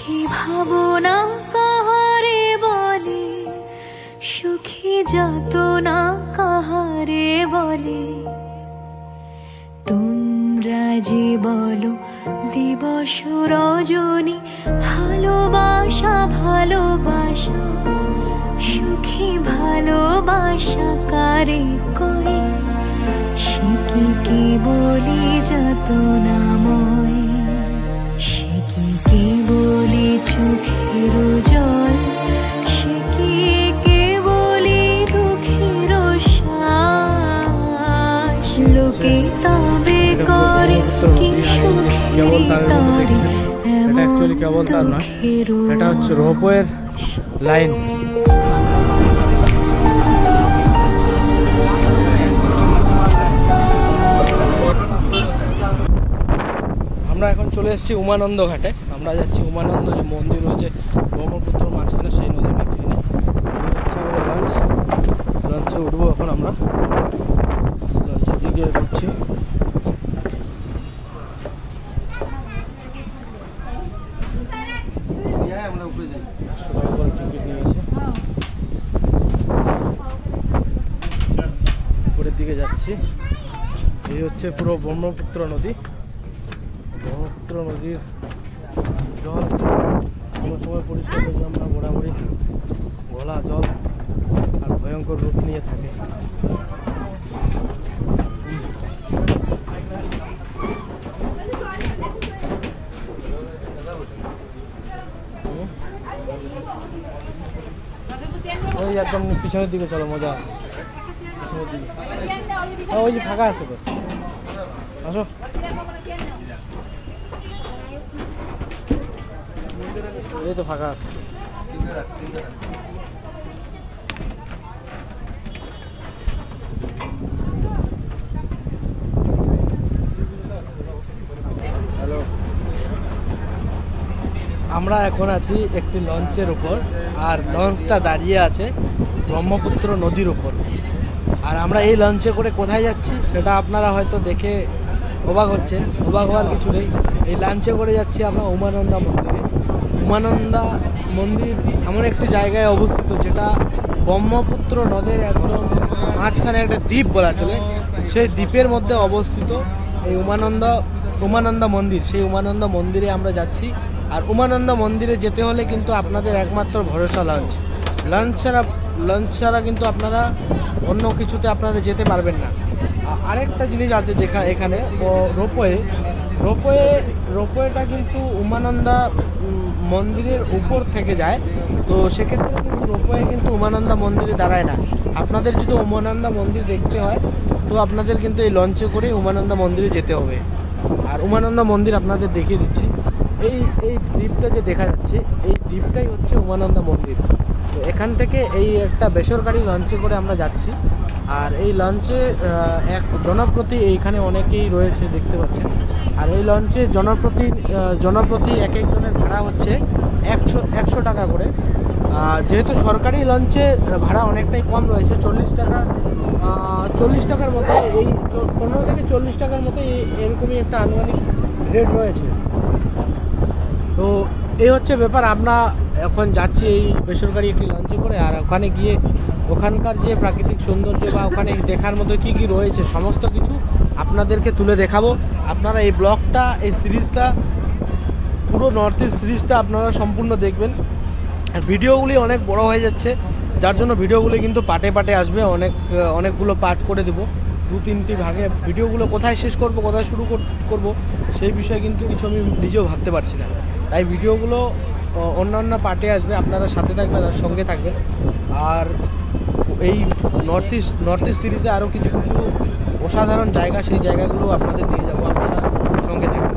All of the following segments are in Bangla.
সুখী ভাবনা কাহারে বলে, সুখী যাতনা কাহারে বলে। তোমরা যে বলো দিবস রজনী, ভালোবাসা ভালোবাসা, সুখী ভালোবাসা কারে কয়, সে কি বলি যাতনাময়, সে কি বলি চোখের জল, সে কি বলি দুঃখের শ্বাস। লোকে তবে করে কি সুখের তরে, এমন দুঃখের এটা হচ্ছে রোপওয়ের লাইন। আমরা এখন চলে এসেছি উমানন্দ ঘাটে। আমরা যাচ্ছি উমানন্দ যে মন্দির রয়েছে ব্রহ্মপুত্র মাঝখানে, সেই নদীর মাঝখানে। হচ্ছে লঞ্চে উঠবো এখন। আমরা লঞ্চের দিকে এগোচ্ছি। টিকিট নিয়েছে, উপরের দিকে যাচ্ছি। এই হচ্ছে পুরো ব্রহ্মপুত্র নদী। ব্রহ্মপুত্র নদীর জল কোনো সময় পরিষ্কার আমরা বরাবরই গলা জল আর ভয়ঙ্কর রূপ নিয়ে থাকে। ওই একদম পিছনের দিকে চলো, মজা পিছনের দিকে। ওই যে ফাঁকা আছে তো, আসো। এই তো ফাঁকা আছে। হ্যালো, আমরা এখন আছি একটি লঞ্চের উপর, আর লঞ্চটা দাঁড়িয়ে আছে ব্রহ্মপুত্র নদীর উপর। আর আমরা এই লঞ্চে করে কোথায় যাচ্ছি সেটা আপনারা হয়তো দেখে অবাক হচ্ছেন। অবাক হওয়ার কিছু নেই। এই লঞ্চে করে যাচ্ছি আমরা উমানন্দা মন্দিরে। উমানন্দা মন্দির এমন একটি জায়গায় অবস্থিত যেটা ব্রহ্মপুত্র নদের একদম মাঝখানে একটা দ্বীপ বলা চলে, সেই দ্বীপের মধ্যে অবস্থিত এই উমানন্দা মন্দির। সেই উমানন্দা মন্দিরে আমরা যাচ্ছি। আর উমানন্দা মন্দিরে যেতে হলে কিন্তু আপনাদের একমাত্র ভরসা লঞ্চ ছাড়া কিন্তু আপনারা অন্য কিছুতে আপনারা যেতে পারবেন না। আরেকটা জিনিস আছে এখানে রোপওয়েটা কিন্তু উমানন্দা মন্দিরের উপর থেকে যায়। তো সেক্ষেত্রে কিন্তু রোপওয়ে কিন্তু উমানন্দা মন্দিরে দাঁড়ায় না। আপনাদের যদি উমানন্দা মন্দির দেখতে হয় তো আপনাদের কিন্তু এই লঞ্চে করে উমানন্দা মন্দিরে যেতে হবে। আর উমানন্দা মন্দির আপনাদের দেখিয়ে দিচ্ছি। এই দ্বীপটা যে দেখা যাচ্ছে, এই দ্বীপটাই হচ্ছে উমানন্দা মন্দির। তো এখান থেকে এই একটা বেসরকারি লঞ্চে করে আমরা যাচ্ছি। আর এই লঞ্চে এক জনপ্রতি এইখানে অনেকেই রয়েছে দেখতে পাচ্ছেন। আর এই লঞ্চে জনপ্রতি এক একজনের ভাড়া হচ্ছে 100 টাকা করে। যেহেতু সরকারি লঞ্চে ভাড়া অনেকটাই কম রয়েছে, 40 টাকার মতো, এই 15 থেকে 40 টাকার মতো এরকমই একটা আনুমানিক রেট রয়েছে। তো এই হচ্ছে ব্যাপার। আমরা এখন যাচ্ছি এই বেসরকারি একটি লঞ্চে করে। আর ওখানে গিয়ে ওখানকার যে প্রাকৃতিক সৌন্দর্য বা ওখানে দেখার মতো কি কি রয়েছে সমস্ত কিছু আপনাদেরকে তুলে দেখাবো। আপনারা এই ব্লগটা, এই সিরিজটা, পুরো নর্থ ইস্ট সিরিজটা আপনারা সম্পূর্ণ দেখবেন। আর ভিডিওগুলি অনেক বড় হয়ে যাচ্ছে, যার জন্য ভিডিওগুলি কিন্তু পার্টে পার্টে আসবে। অনেকগুলো পার্ট করে দেবো, 2-3টি ভাগে। ভিডিওগুলো কোথায় শেষ করব, কোথায় শুরু করব সেই বিষয়ে কিন্তু কিছু আমি নিজেও ভাবতে পারছি না। তাই ভিডিওগুলো অন্যান্য পার্টে আসবে, আপনারা সাথে থাকবেন আর সঙ্গে থাকবেন। আর এই নর্থ ইস্ট সিরিজে আরও কিছু অসাধারণ জায়গা, সেই জায়গাগুলো আপনাদের নিয়ে যাবো, আপনারা সঙ্গে থাকবেন।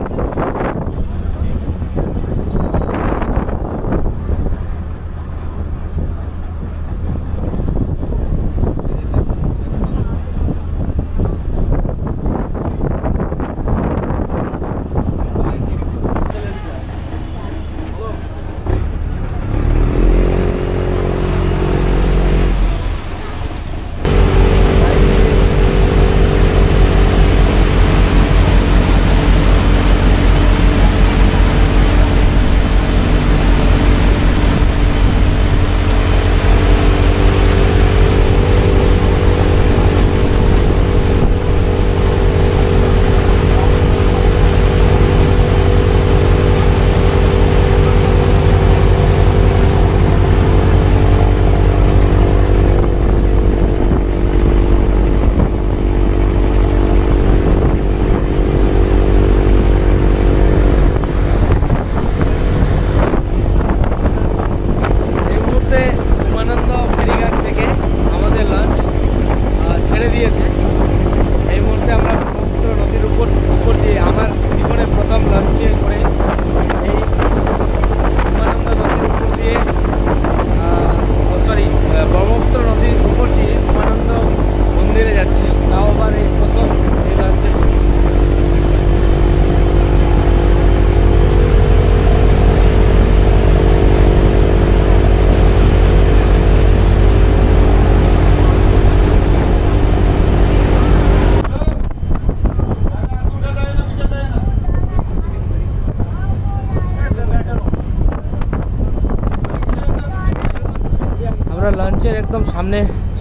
আমরা লঞ্চের একদম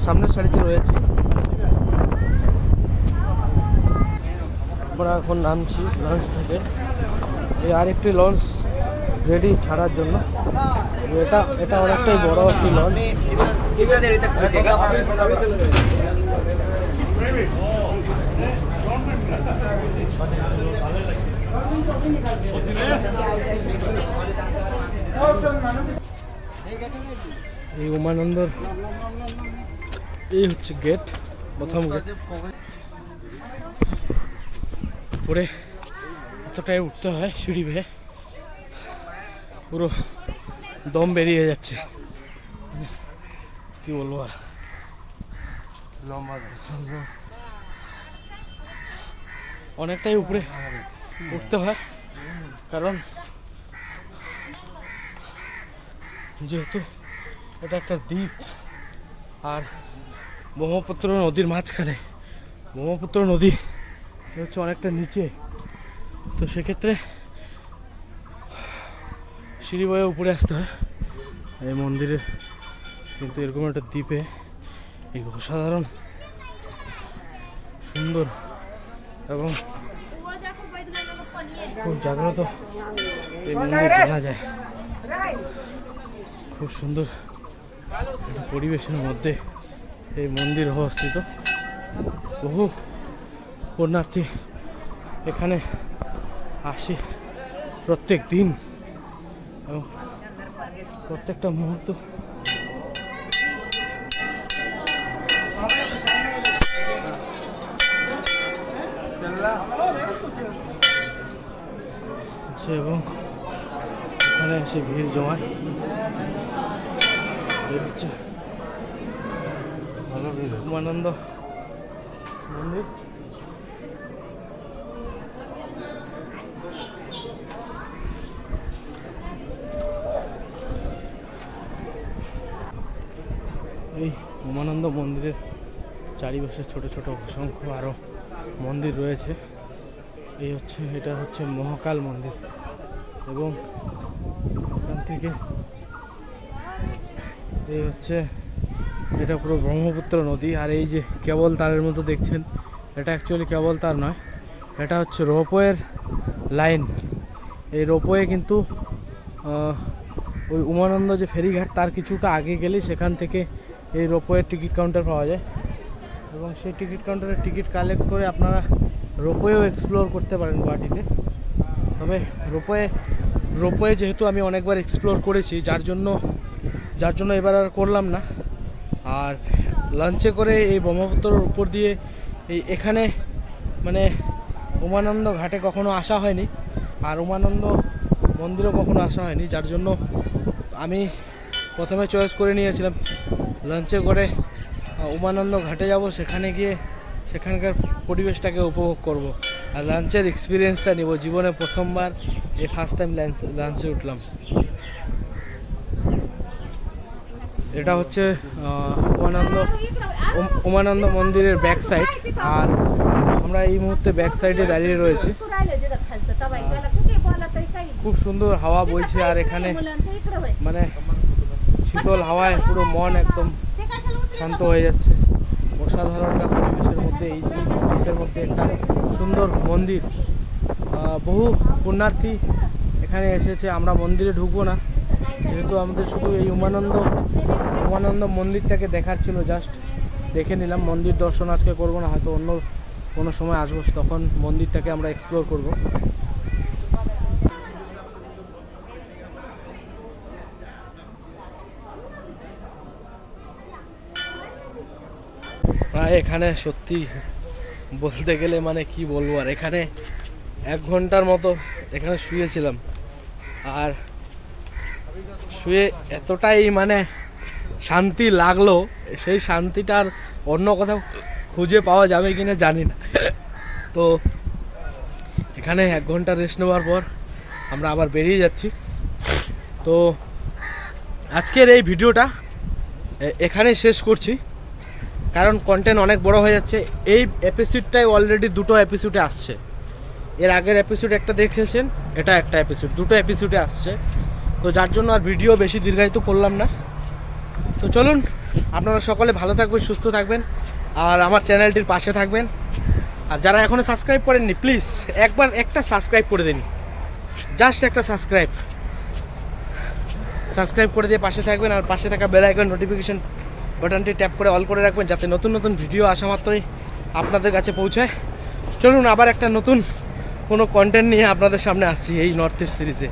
সামনের সারিতে রয়েছি। আমরা এখন নামছি লঞ্চ থেকে। এই আরেকটি লঞ্চ রেডি ছাড়ার জন্য। এটা অনেকটাই বড় একটি লঞ্চ। এই উমানন্দর এই হচ্ছে গেট, প্রথম গেট। পরে এতটাই উঠতে হয় সিঁড়ি বেয়ে, পুরো দম বেরিয়ে যাচ্ছে, কি বলবো আর। অনেকটাই উপরে উঠতে হয়, কারণ যেহেতু এটা একটা দ্বীপ আর ব্রহ্মপুত্র নদীর মাঝখানে। ব্রহ্মপুত্র নদী হচ্ছে অনেকটা নিচে, তো সেক্ষেত্রে সিঁড়ি বয়ে উপরে আসতে হয়। এই মন্দিরের কিন্তু এরকম একটা দ্বীপে এই অসাধারণ সুন্দর এবং খুব জাগ্রত এই মন্দির জানা যায়। খুব সুন্দর পরিবেশের মধ্যে এই মন্দির অবস্থিত। বহু পুণ্যার্থী এখানে আসে প্রত্যেক দিন এবং প্রত্যেকটা মুহূর্ত এবং এখানে এসে ভিড় জমায়। উমানন্দ মন্দির। এই উমানন্দ মন্দিরের চারিপাশে ছোট ছোট অসংখ্য আরো মন্দির রয়েছে। এটা হচ্ছে মহাকাল মন্দির এবং এখান থেকে এই হচ্ছে এটা পুরো ব্রহ্মপুত্র নদী। আর এই যে কেবল তারের মতো দেখছেন, এটা অ্যাকচুয়ালি কেবল তার নয়, এটা হচ্ছে রোপওয়ের লাইন। এই রোপওয়ে কিন্তু ওই উমানন্দ যে ফেরিঘাট তার কিছুটা আগে গেলে সেখান থেকে এই রোপওয়ের টিকিট কাউন্টার পাওয়া যায় এবং সেই টিকিট কাউন্টারের টিকিট কালেক্ট করে আপনারা রোপওয়েও এক্সপ্লোর করতে পারেন গুয়াহাটিতে। তবে রোপওয়ে যেহেতু আমি অনেকবার এক্সপ্লোর করেছি, যার জন্য এবার আর করলাম না। আর লঞ্চে করে এই ব্রহ্মপুত্রের উপর দিয়ে এখানে মানে উমানন্দ ঘাটে কখনো আসা হয়নি, আর উমানন্দ মন্দিরও কখনো আসা হয়নি, যার জন্য আমি প্রথমে চয়েস করে নিয়েছিলাম লঞ্চে করে উমানন্দ ঘাটে যাব, সেখানে গিয়ে সেখানকার পরিবেশটাকে উপভোগ করব আর লাঞ্চের এক্সপিরিয়েন্সটা নিব। জীবনে প্রথমবার এই ফার্স্ট টাইম লাঞ্চে উঠলাম। এটা হচ্ছে উমানন্দ মন্দিরের ব্যাক সাইড, আর আমরা এই মুহূর্তে ব্যাক সাইডে দাঁড়িয়ে রয়েছি। খুব সুন্দর হাওয়া বইছে, আর এখানে মানে শীতল হাওয়ায় পুরো মন একদম শান্ত হয়ে যাচ্ছে। অসাধারণ একটা পরিবেশের মধ্যে এই দ্বীপের মধ্যে একটা সুন্দর মন্দির। বহু পুণ্যার্থী এখানে এসেছে। আমরা মন্দিরে ঢুকবো না, যেহেতু আমাদের শুধু এই উমানন্দ মন্দিরটাকে দেখার ছিল, জাস্ট দেখে নিলাম। মন্দির দর্শন আজকে করবো না, হয়তো অন্য কোনো সময় আসবো, তখন মন্দিরটাকে আমরা এক্সপ্লোর করব। এখানে সত্যি বলতে গেলে মানে কি বলবো আর, এখানে 1 ঘন্টার মতো এখানে শুয়েছিলাম, আর শুয়ে এতটাই মানে শান্তি লাগলো, সেই শান্তিটার অন্য কোথাও খুঁজে পাওয়া যাবে কিনা জানি না। তো এখানে 1 ঘন্টা রেস্ট নেওয়ার পর আমরা আবার বেরিয়ে যাচ্ছি। তো আজকের এই ভিডিওটা এখানে শেষ করছি, কারণ কন্টেন্ট অনেক বড় হয়ে যাচ্ছে। এই এপিসোডটাই অলরেডি 2টো এপিসোডে আসছে। এর আগের এপিসোড একটা দেখেছেন, এটা একটা এপিসোড, 2টো এপিসোডে আসছে। তো যার জন্য আর ভিডিও বেশি দীর্ঘায়িত করলাম না। তো চলুন, আপনারা সকলে ভালো থাকবেন, সুস্থ থাকবেন, আর আমার চ্যানেলটির পাশে থাকবেন। আর যারা এখনও সাবস্ক্রাইব করেননি, প্লিজ একবার একটা সাবস্ক্রাইব করে দিন, জাস্ট একটা সাবস্ক্রাইব করে দিয়ে পাশে থাকবেন। আর পাশে থাকা বেল আইকন নোটিফিকেশন বাটনটি ট্যাপ করে অল করে রাখবেন, যাতে নতুন নতুন ভিডিও আসা মাত্রই আপনাদের কাছে পৌঁছায়। চলুন, আবার একটা নতুন কোনো কন্টেন্ট নিয়ে আপনাদের সামনে আসছি এই নর্থ ইস্ট সিরিজে।